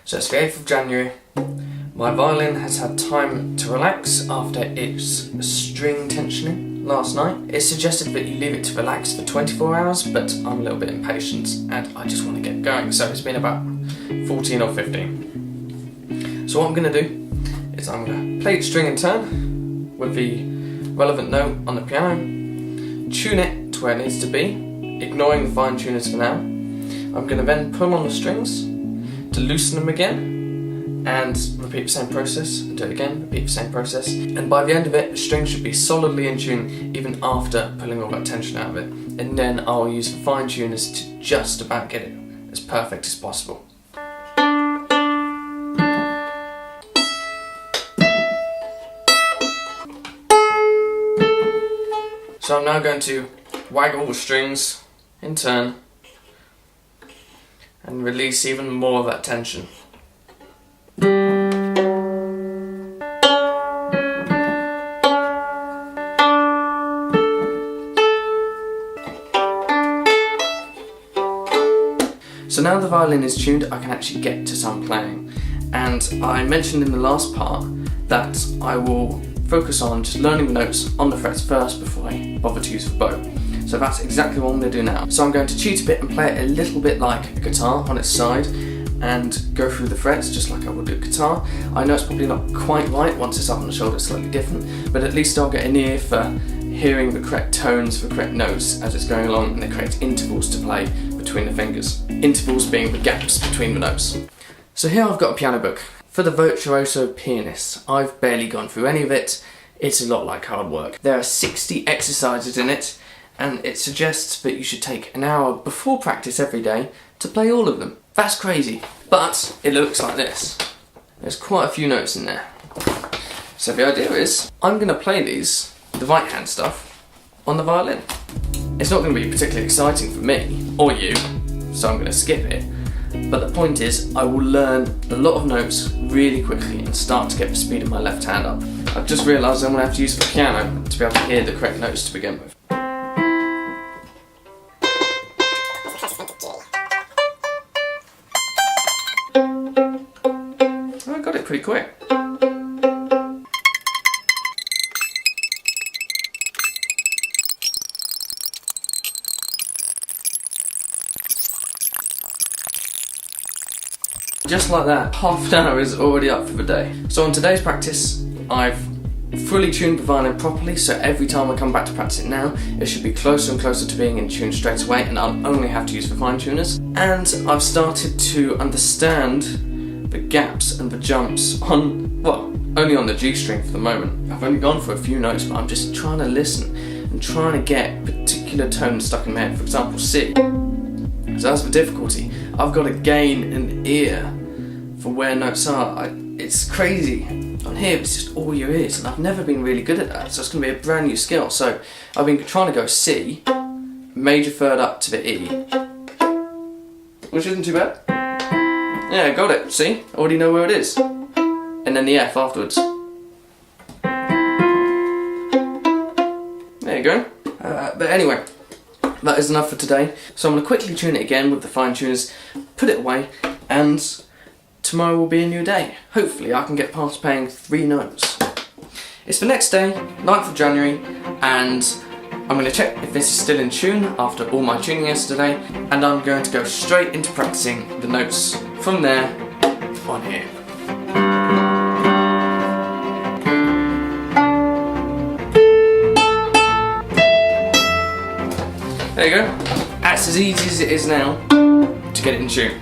So it's the 8th of January. My violin has had time to relax after its string tensioning last night. It's suggested that you leave it to relax for 24 hours, but I'm a little bit impatient and I just want to get going. So it's been about 14 or 15. So what I'm going to do is I'm going to play each string in turn with the relevant note on the piano, tune it to where it needs to be, ignoring the fine tuners for now. I'm going to then pull on the strings to loosen them again and repeat the same process, and do it again, repeat the same process, and by the end of it the string should be solidly in tune even after pulling all that tension out of it, and then I'll use the fine tuners to just about get it as perfect as possible. So I'm now going to waggle the strings in turn and release even more of that tension. So now the violin is tuned, I can actually get to some playing. And I mentioned in the last part that I will focus on just learning the notes on the frets first before I bother to use the bow. So that's exactly what I'm going to do now. So I'm going to cheat a bit and play it a little bit like a guitar on its side and go through the frets just like I would do a guitar. I know it's probably not quite right, once it's up on the shoulder it's slightly different, but at least I'll get an ear for hearing the correct tones, the correct notes as it's going along, and the correct intervals to play between the fingers. Intervals being the gaps between the notes. So here I've got a piano book for the virtuoso pianist. I've barely gone through any of it. It's a lot like hard work. There are 60 exercises in it, and it suggests that you should take an hour before practice every day to play all of them. That's crazy, but it looks like this. There's quite a few notes in there. So the idea is, I'm going to play these, the right hand stuff, on the violin. It's not going to be particularly exciting for me, or you, so I'm going to skip it. But the point is, I will learn a lot of notes really quickly and start to get the speed of my left hand up. I've just realised I'm going to have to use the piano to be able to hear the correct notes to begin with. I got it pretty quick. Just like that, half an hour is already up for the day. So on today's practice, I've fully tuned the violin properly, so every time I come back to practice it now, it should be closer and closer to being in tune straight away, and I'll only have to use the fine tuners. And I've started to understand the gaps and the jumps on, well, only on the G string for the moment. I've only gone for a few notes, but I'm just trying to listen and trying to get particular tones stuck in my head. For example, C. So that's the difficulty. I've got to gain an ear for where notes are. It's crazy. On here it's just all your ears, and I've never been really good at that, so it's going to be a brand new skill. So I've been trying to go C, major third up to the E, which isn't too bad. Yeah, got it, see? Already know where it is. And then the F afterwards. There you go. But anyway, that is enough for today. So I'm going to quickly tune it again with the fine tuners, put it away, and tomorrow will be a new day. Hopefully I can get past playing 3 notes. It's the next day, 9th of January, and I'm going to check if this is still in tune after all my tuning yesterday, and I'm going to go straight into practicing the notes from there on here. There you go. That's as easy as it is now to get it in tune.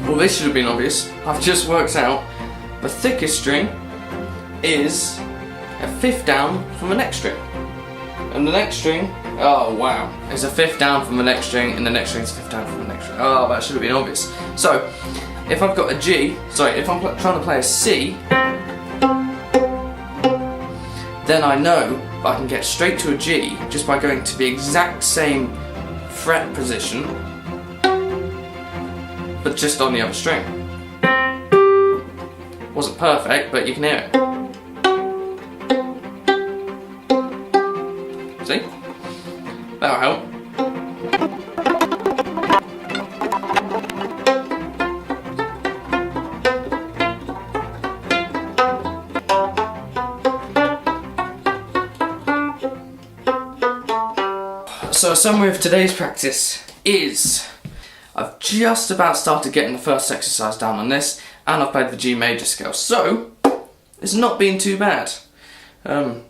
Well, this should have been obvious. I've just worked out the thickest string is a 5th down from the next string, and the next string, Oh wow. It's a fifth down from the next string, and the next string is a fifth down from the next string. Oh, that should have been obvious. So, if I've got a G, sorry, if I'm trying to play a C, then I know I can get straight to a G just by going to the exact same fret position, but just on the other string. Wasn't perfect, but you can hear it. See? That'll help. So a summary of today's practice is I've just about started getting the first exercise down on this, and I've played the G major scale, so it's not been too bad. Although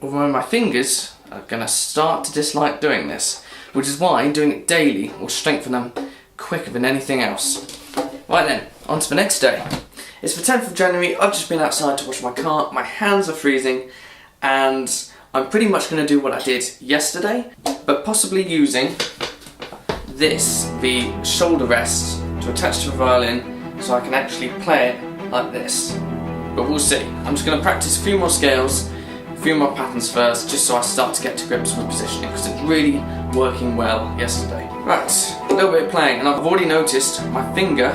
my fingers are going to start to dislike doing this, which is why doing it daily will strengthen them quicker than anything else. Right then, on to the next day. It's the 10th of January, I've just been outside to wash my car, my hands are freezing, and I'm pretty much going to do what I did yesterday, but possibly using this, the shoulder rest, to attach to the violin so I can actually play it like this. But we'll see. I'm just going to practice a few more scales, a few more patterns first, just so I start to get to grips with positioning, because it's really working well yesterday. Right, a little bit of playing, and I've already noticed my finger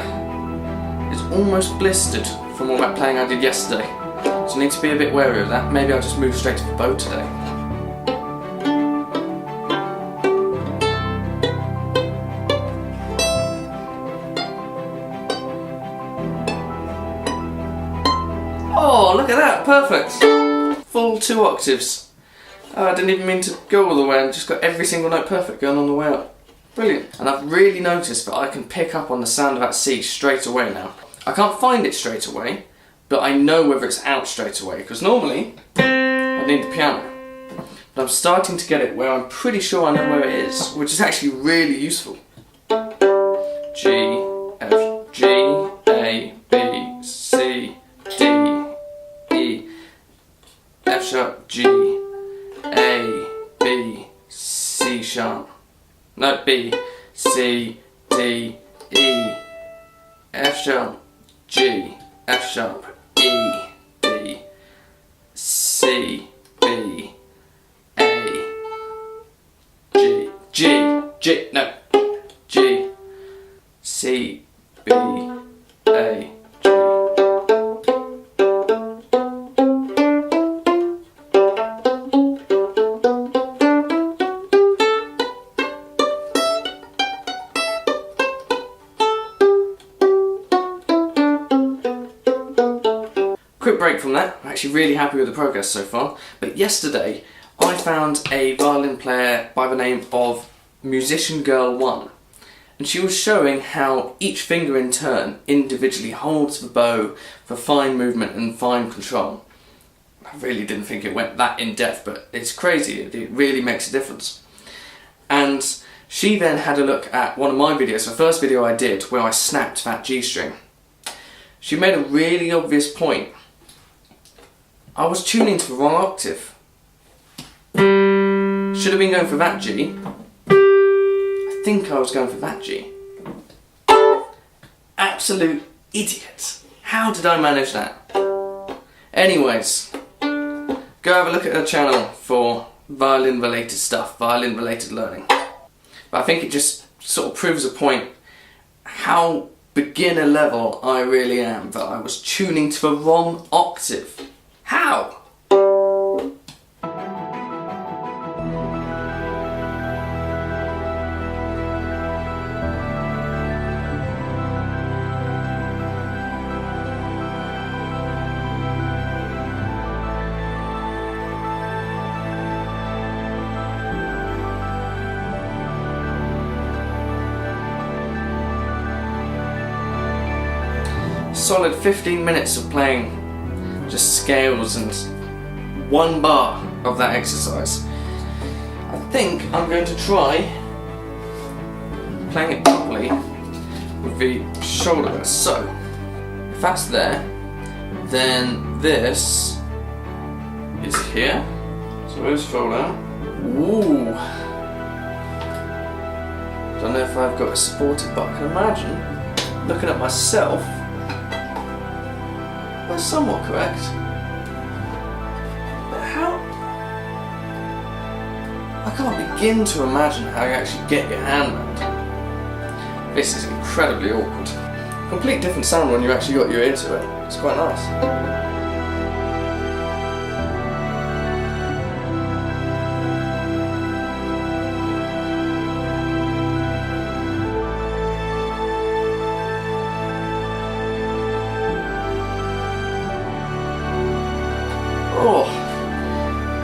is almost blistered from all that playing I did yesterday. So I need to be a bit wary of that. Maybe I'll just move straight to the bow today. Oh, look at that, perfect! Full 2 octaves. Oh, I didn't even mean to go all the way, and just got every single note perfect going on the way up. Brilliant. And I've really noticed that I can pick up on the sound of that C straight away now. I can't find it straight away, but I know whether it's out straight away, because normally I need the piano. But I'm starting to get it where I'm pretty sure I know where it is, which is actually really useful. G, F, G, A, B, C, D, E, F sharp, G, A, B, C sharp. No, B, C, D, E, F sharp, G, F sharp, E, B, C, B, A, G, G, G, no, G, C, B, A, G. Quick break from that. I'm actually really happy with the progress so far, but yesterday I found a violin player by the name of Musician Girl 1, and she was showing how each finger in turn individually holds the bow for fine movement and fine control. I really didn't think it went that in depth, but it's crazy, it really makes a difference. And she then had a look at one of my videos, the first video I did, where I snapped that G string. She made a really obvious point. I was tuning to the wrong octave. Should have been going for that G. I think I was going for that G. Absolute idiot. How did I manage that? Anyways, go have a look at her channel for violin related stuff, violin related learning. But I think it just sort of proves a point how beginner level I really am, that I was tuning to the wrong octave. How? Solid 15 minutes of playing just scales and 1 bar of that exercise. I think I'm going to try playing it properly with the shoulder rest. So, if that's there, then this is here. So where's shoulder? Ooh. Don't know if I've got it supported, but I can imagine, looking at myself, that's somewhat correct. But how? I can't begin to imagine how you actually get your hand around. This is incredibly awkward. Complete different sound when you actually got your ear to it. It's quite nice.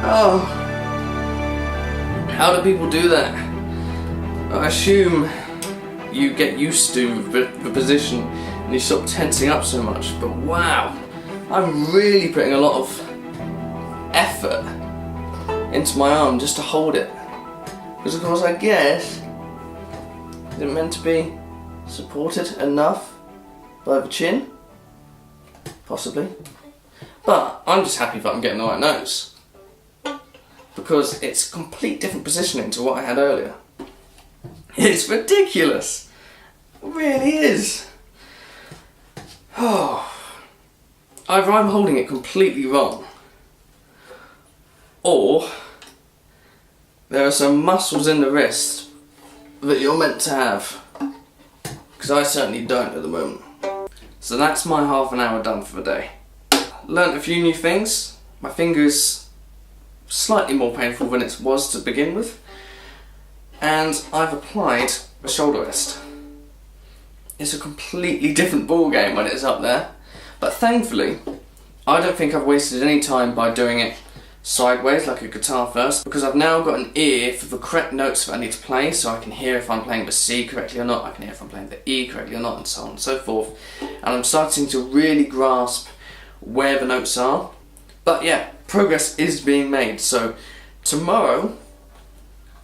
Oh, how do people do that? I assume you get used to the position and you stop tensing up so much, but wow, I'm really putting a lot of effort into my arm just to hold it. Because of course I guess, is it meant to be supported enough by the chin? Possibly. But I'm just happy that I'm getting the right notes, because it's complete different positioning to what I had earlier. It's ridiculous. It really is. Oh. Either I'm holding it completely wrong, or there are some muscles in the wrist that you're meant to have, because I certainly don't at the moment. So that's my half an hour done for the day. Learned a few new things. My fingers slightly more painful than it was to begin with, and I've applied a shoulder rest. It's a completely different ball game when it's up there, but thankfully I don't think I've wasted any time by doing it sideways like a guitar first, because I've now got an ear for the correct notes that I need to play, so I can hear if I'm playing the C correctly or not, I can hear if I'm playing the E correctly or not, and so on and so forth, and I'm starting to really grasp where the notes are. But yeah, progress is being made, so tomorrow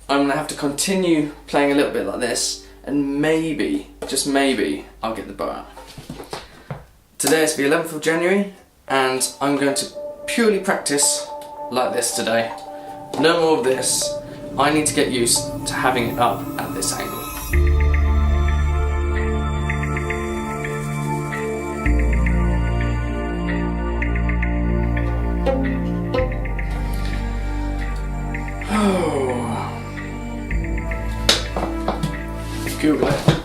I'm going to have to continue playing a little bit like this, and maybe, just maybe, I'll get the bow out. Today is the 11th of January, and I'm going to purely practice like this today. No more of this. I need to get used to having it up at this angle. Google it.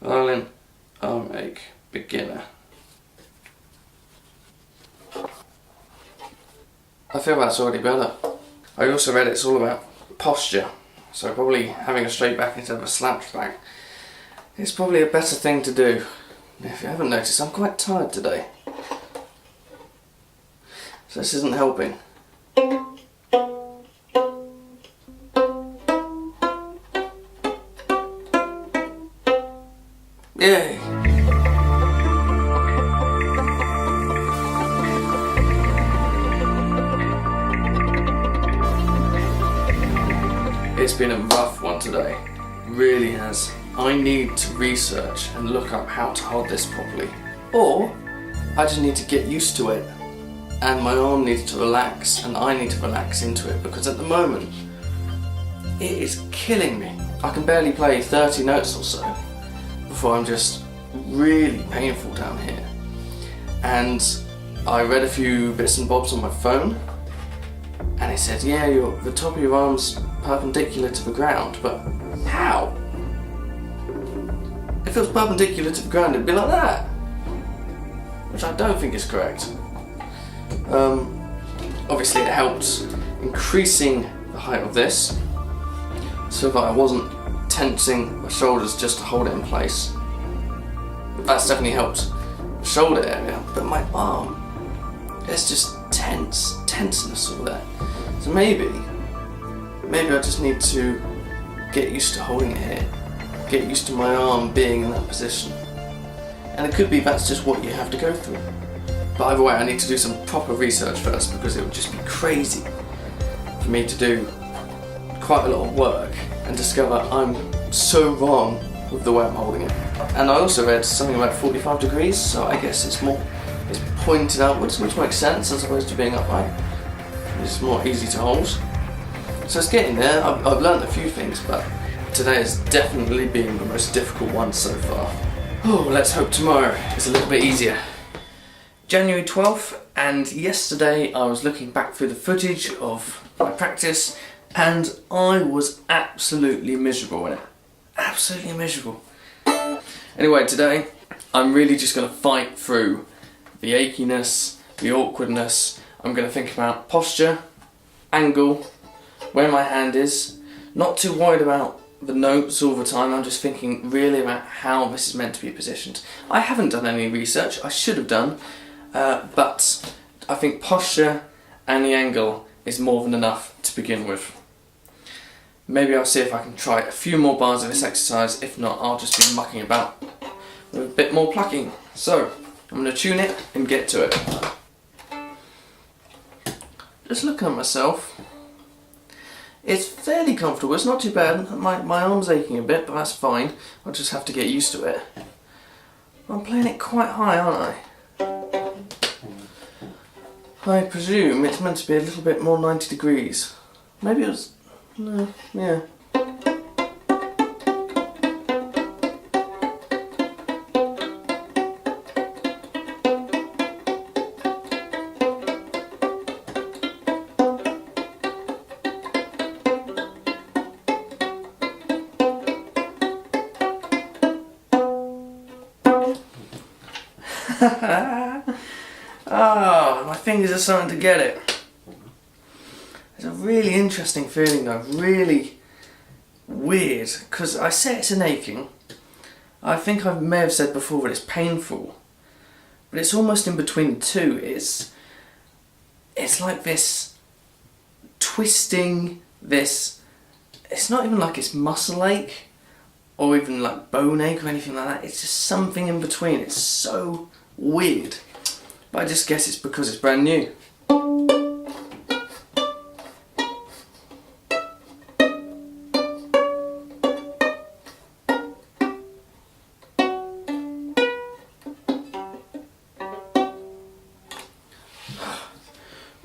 Violin arm ache beginner. I feel that's already better. I also read it's all about posture, so probably having a straight back instead of a slouched back is probably a better thing to do. If you haven't noticed, I'm quite tired today, so this isn't helping. Yay! It's been a rough one today, it really has. I need to research and look up how to hold this properly, or I just need to get used to it, and my arm needs to relax and I need to relax into it, because at the moment it is killing me. I can barely play 30 notes or so before I'm just really painful down here. And I read a few bits and bobs on my phone, and it said, yeah, the top of your arm's perpendicular to the ground, but how? If it was perpendicular to the ground, it'd be like that, which I don't think is correct. Obviously it helped increasing the height of this, so that I wasn't tensing my shoulders just to hold it in place. That's definitely helped the shoulder area, but my arm, there's just tenseness all there. So maybe I just need to get used to holding it here, get used to my arm being in that position. And it could be that's just what you have to go through. But either way, I need to do some proper research first, because it would just be crazy for me to do quite a lot of work and discover I'm so wrong with the way I'm holding it. And I also read something about 45 degrees, so I guess it's pointed outwards, which makes sense as opposed to being upright. it's more easy to hold. So it's getting there. I've learned a few things, but today has definitely been the most difficult one so far. Oh, let's hope tomorrow is a little bit easier. January 12th, and yesterday I was looking back through the footage of my practice, and I was absolutely miserable in it. Absolutely miserable. Anyway, today I'm really just going to fight through the achiness, the awkwardness. I'm going to think about posture, angle, where my hand is. Not too worried about the notes all the time. I'm just thinking really about how this is meant to be positioned. I haven't done any research. I should have done, but I think posture and the angle is more than enough to begin with. Maybe I'll see if I can try a few more bars of this exercise. If not, I'll just be mucking about with a bit more plucking. So, I'm going to tune it and get to it. Just looking at myself, it's fairly comfortable, it's not too bad. My arm's aching a bit, but that's fine. I'll just have to get used to it. I'm playing it quite high, aren't I? I presume it's meant to be a little bit more 90 degrees. Maybe it was... no, yeah. Ah, my fingers are starting to get it. It's a really interesting feeling though, really weird, because I say it's an aching. I think I may have said before that it's painful, but it's almost in between the two. It's like this twisting, this, it's not even like it's muscle ache or even like bone ache or anything like that. It's just something in between. It's so weird, but I just guess it's because it's brand new.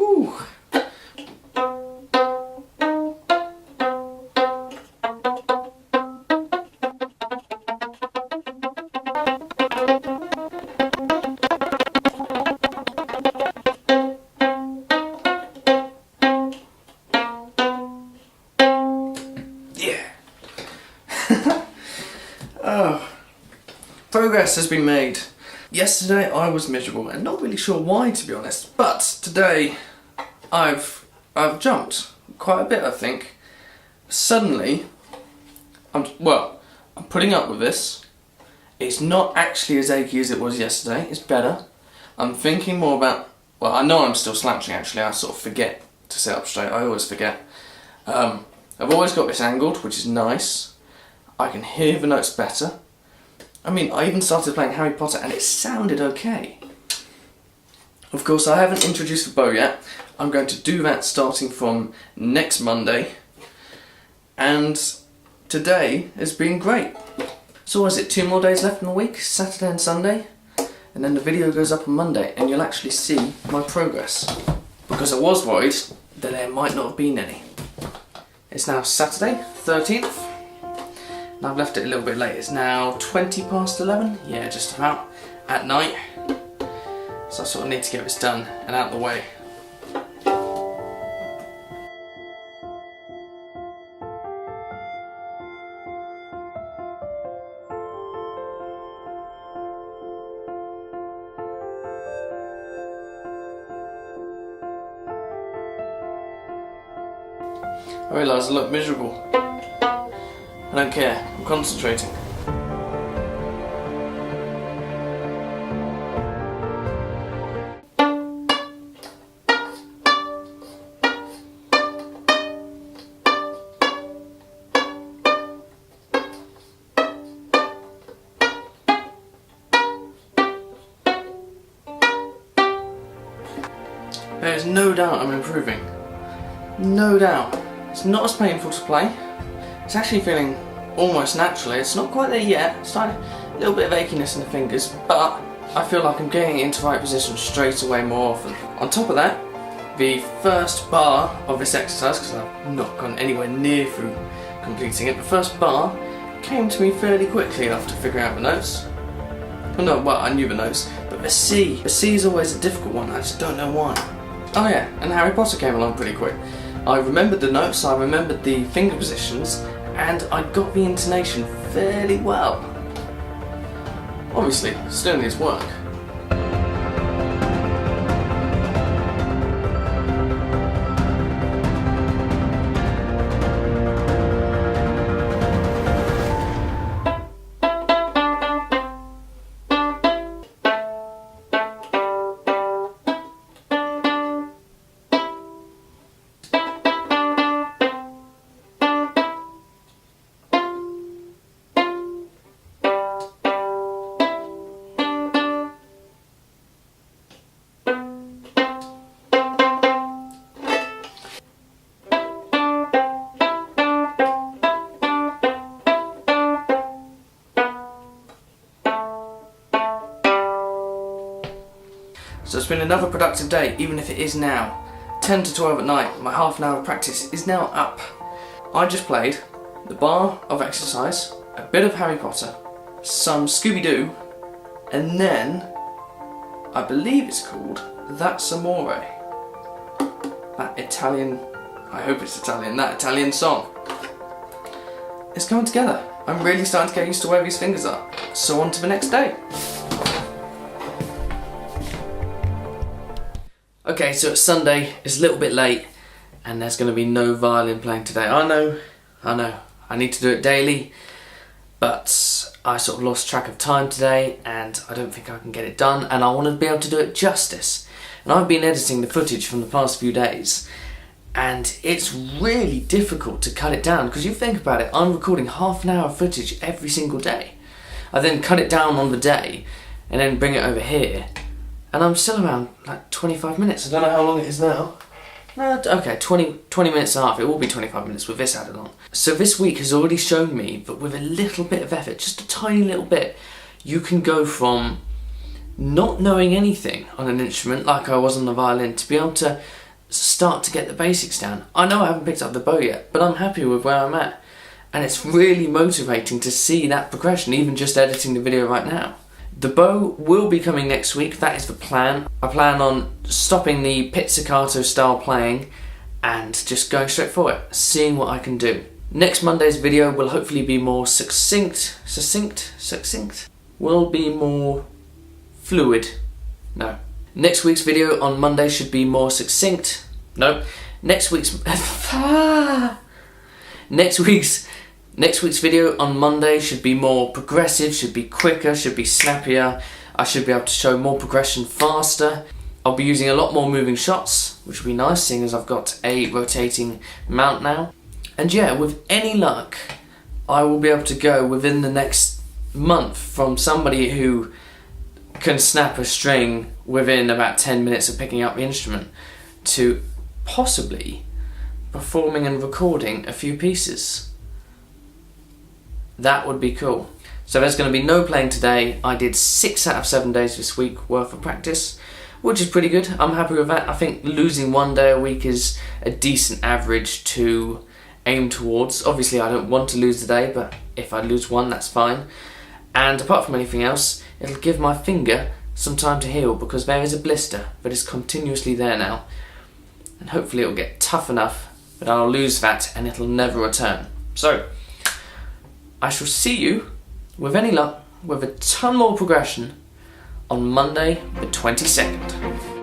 Ooh. Oh, progress has been made. Yesterday I was miserable and not really sure why, to be honest, but today I've jumped quite a bit, I think. Suddenly, I'm putting up with this. It's not actually as achy as it was yesterday, it's better. I'm thinking more about, well, I know I'm still slouching actually, I sort of forget to sit up straight, I always forget. I've always got this angled, which is nice. I can hear the notes better. I mean, I even started playing Harry Potter and it sounded okay. Of course, I haven't introduced the bow yet. I'm going to do that starting from next Monday. And today has been great. So is it 2 more days left in the week? Saturday and Sunday? And then the video goes up on Monday and you'll actually see my progress. Because I was worried that there might not have been any. It's now Saturday, 13th. And I've left it a little bit late. It's now 20 past 11. Yeah, just about. At night. So I sort of need to get this done and out of the way. I realise I look miserable. I don't care, I'm concentrating. There's no doubt I'm improving. No doubt. It's not as painful to play. It's actually feeling almost naturally. It's not quite there yet. It's starting a little bit of achiness in the fingers, but I feel like I'm getting into the right position straight away more often. On top of that, The first bar of this exercise, because I've not gone anywhere near through completing it, the first bar came to me fairly quickly after figuring out the notes. Well, no, well, I knew the notes, but the C is always a difficult one, I just don't know why. Oh yeah, and Harry Potter came along pretty quick. I remembered the notes, I remembered the finger positions, and I got the intonation fairly well. Obviously, still needs work. So it's been another productive day, even if it is now 10 to 12 at night. My half an hour of practice is now up. I just played the bar of exercise, a bit of Harry Potter, some Scooby-Doo, and then I believe it's called That's Amore. That Italian, I hope it's Italian, that Italian song. It's coming together. I'm really starting to get used to where these fingers are. So on to the next day. Okay, so it's Sunday, it's a little bit late, and there's going to be no violin playing today. I know, I need to do it daily, but I sort of lost track of time today, and I don't think I can get it done, and I want to be able to do it justice. And I've been editing the footage from the past few days, and it's really difficult to cut it down, because you think about it, I'm recording half an hour of footage every single day. I then cut it down on the day, and then bring it over here. And I'm still around like 25 minutes. I don't know how long it is now. No, okay, 20 minutes and a half. It will be 25 minutes with this added on. So this week has already shown me that with a little bit of effort, just a tiny little bit, you can go from not knowing anything on an instrument like I was on the violin to be able to start to get the basics down. I know I haven't picked up the bow yet, but I'm happy with where I'm at. And it's really motivating to see that progression, even just editing the video right now. The bow will be coming next week, that is the plan. I plan on stopping the pizzicato style playing and just going straight for it, seeing what I can do. Next Monday's video will hopefully be more succinct, will be more fluid, no. Next week's video on Monday should be more succinct, no. Next week's video on Monday should be more progressive, should be quicker, should be snappier. I should be able to show more progression faster. I'll be using a lot more moving shots, which will be nice seeing as I've got a rotating mount now. And yeah, with any luck, I will be able to go within the next month from somebody who can snap a string within about 10 minutes of picking up the instrument to possibly performing and recording a few pieces. That would be cool. So there's going to be no playing today. I did 6 out of 7 days this week worth of practice, which is pretty good. I'm happy with that. I think losing 1 day a week is a decent average to aim towards. Obviously I don't want to lose the day, but if I lose one, that's fine. And apart from anything else, it'll give my finger some time to heal, because there is a blister that is continuously there now. And hopefully it'll get tough enough that I'll lose that and it'll never return. So, I shall see you, with any luck, with a ton more progression on Monday the 22nd.